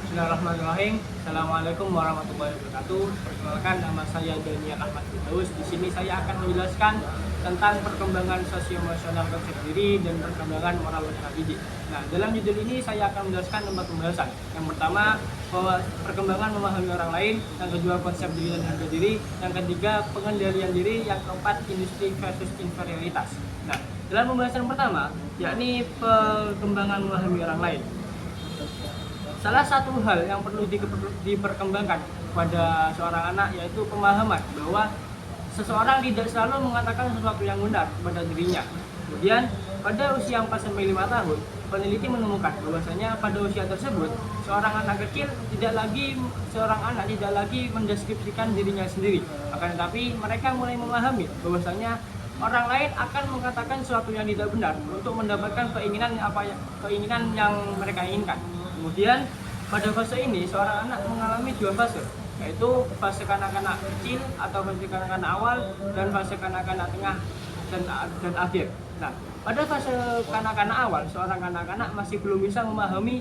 Bismillahirrahmanirrahim. Assalamualaikum warahmatullahi wabarakatuh. Perkenalkan, nama saya Daniel Ahmad Firdaus. Di sini saya akan menjelaskan tentang perkembangan sosio-emosional konsep diri dan perkembangan moral usaha didik. Nah, dalam judul ini saya akan menjelaskan 4 pembahasan. Yang pertama, bahwa perkembangan memahami orang lain. Yang kedua, konsep diri dan harga diri. Yang ketiga, pengendalian diri. Yang keempat, industri versus inferioritas. Nah, dalam pembahasan pertama, yakni perkembangan memahami orang lain. Salah satu hal yang perlu diperkembangkan pada seorang anak yaitu pemahaman bahwa seseorang tidak selalu mengatakan sesuatu yang benar pada dirinya. Kemudian pada usia 4-5 tahun, peneliti menemukan bahwasanya pada usia tersebut seorang anak tidak lagi mendeskripsikan dirinya sendiri. Akan tetapi mereka mulai memahami bahwasanya orang lain akan mengatakan sesuatu yang tidak benar untuk mendapatkan keinginan yang mereka inginkan. Kemudian pada fase ini seorang anak mengalami 2 fase, yaitu fase kanak-kanak kecil atau fase kanak-kanak awal dan fase kanak-kanak tengah dan akhir. Nah, pada fase kanak-kanak awal seorang kanak-kanak masih belum bisa memahami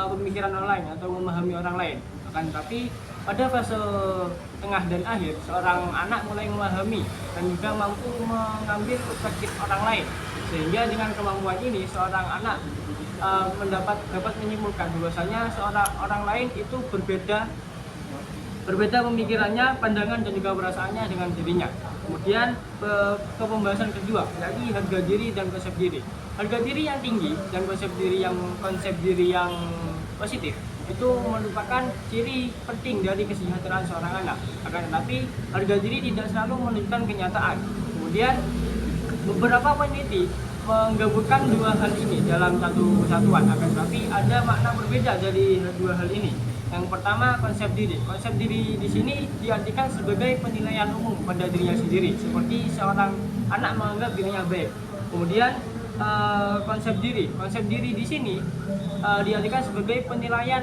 pemikiran orang lain atau memahami orang lain. Akan tetapi pada fase tengah dan akhir seorang anak mulai memahami dan juga mampu mengambil perspektif orang lain, sehingga dengan kemampuan ini seorang anak dapat menyimpulkan bahwasanya seorang orang lain itu berbeda pemikirannya, pandangan dan juga perasaannya dengan dirinya. Kemudian ke pembahasan kedua, yakni harga diri dan konsep diri. Harga diri yang tinggi dan konsep diri yang positif itu merupakan ciri penting dari kesejahteraan seorang anak. Akan tetapi harga diri tidak selalu menunjukkan kenyataan. Kemudian beberapa peneliti menggabungkan 2 hal ini dalam satu kesatuan, akan tetapi ada makna berbeda dari 2 hal ini. Yang pertama, konsep diri. Konsep diri di sini diartikan sebagai penilaian umum pada dirinya sendiri, seperti seorang anak menganggap dirinya baik. Kemudian konsep diri di sini diartikan sebagai penilaian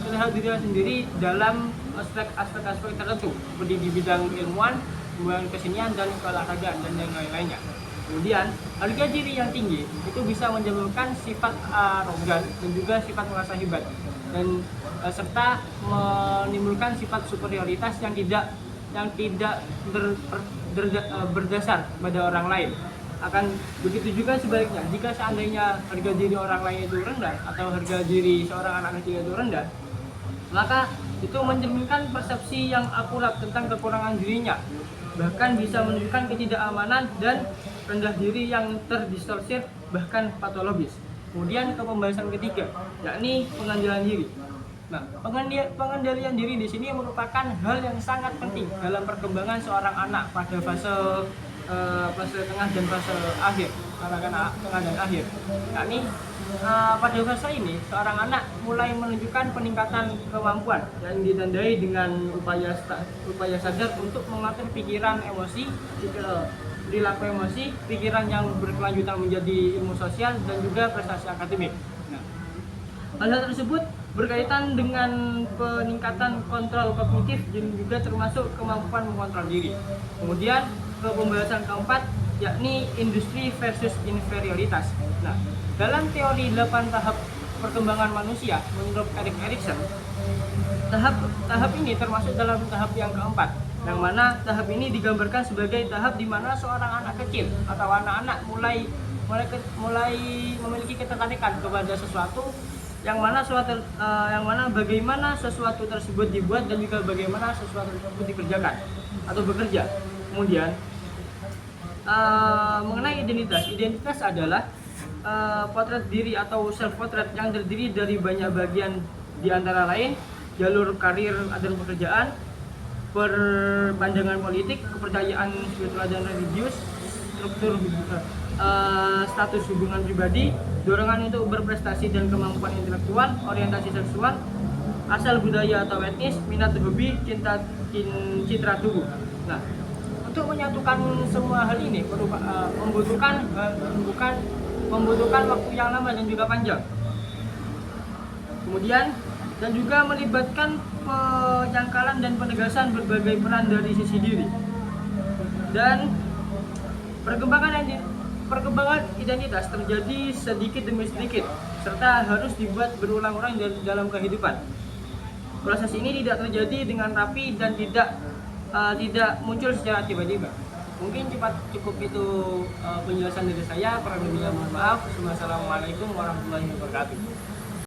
terhadap dirinya sendiri dalam aspek-aspek tertentu, seperti di bidang ilmuwan, kemudian kesenian dan olahraga dan yang lain-lainnya. Kemudian harga diri yang tinggi itu bisa menjabarkan sifat arogan dan juga sifat merasa hebat, dan serta menimbulkan sifat superioritas yang tidak berdasar pada orang lain. Akan begitu juga sebaliknya, jika seandainya harga diri orang lain itu rendah atau harga diri seorang anak kecil itu rendah, maka itu mencerminkan persepsi yang akurat tentang kekurangan dirinya, bahkan bisa menunjukkan ketidakamanan dan rendah diri yang terdistorsi bahkan patologis. Kemudian ke pembahasan ketiga, yakni pengendalian diri. Nah, pengendalian diri di sini merupakan hal yang sangat penting dalam perkembangan seorang anak pada fase tengah dan fase akhir, tengah dan akhir. Yakni pada fase ini seorang anak mulai menunjukkan peningkatan kemampuan yang ditandai dengan upaya sadar untuk mengatur pikiran, perilaku emosi, pikiran yang berkelanjutan menjadi ilmu sosial dan juga prestasi akademik. Nah, hal tersebut berkaitan dengan peningkatan kontrol kognitif dan juga termasuk kemampuan mengontrol diri. Kemudian ke pembahasan keempat, yakni industri versus inferioritas. Nah, dalam teori 8 tahap perkembangan manusia menurut Erik Erikson, tahap ini termasuk dalam tahap yang keempat, yang mana tahap ini digambarkan sebagai tahap di mana seorang anak kecil atau anak-anak mulai memiliki ketertarikan kepada sesuatu, yang mana bagaimana sesuatu tersebut dibuat dan juga bagaimana sesuatu tersebut dikerjakan atau bekerja. Kemudian mengenai identitas adalah potret diri atau self portrait yang terdiri dari banyak bagian, di antara lain jalur karir dan pekerjaan, pandangan politik, kepercayaan spiritual dan religius, struktur status hubungan pribadi, dorongan untuk berprestasi dan kemampuan intelektual, orientasi seksual, asal budaya atau etnis, minat hobi, citra tubuh. Nah, untuk menyatukan semua hal ini membutuhkan waktu yang lama dan juga panjang. Kemudian dan juga melibatkan penyangkalan dan penegasan berbagai peran dari sisi diri. Dan perkembangan identitas terjadi sedikit demi sedikit serta harus dibuat berulang-ulang dalam kehidupan. proses ini tidak terjadi dengan rapi dan tidak muncul secara tiba-tiba. Mungkin cukup itu penjelasan dari saya. Kurang lebihnya mohon maaf. Wassalamualaikum warahmatullahi wabarakatuh.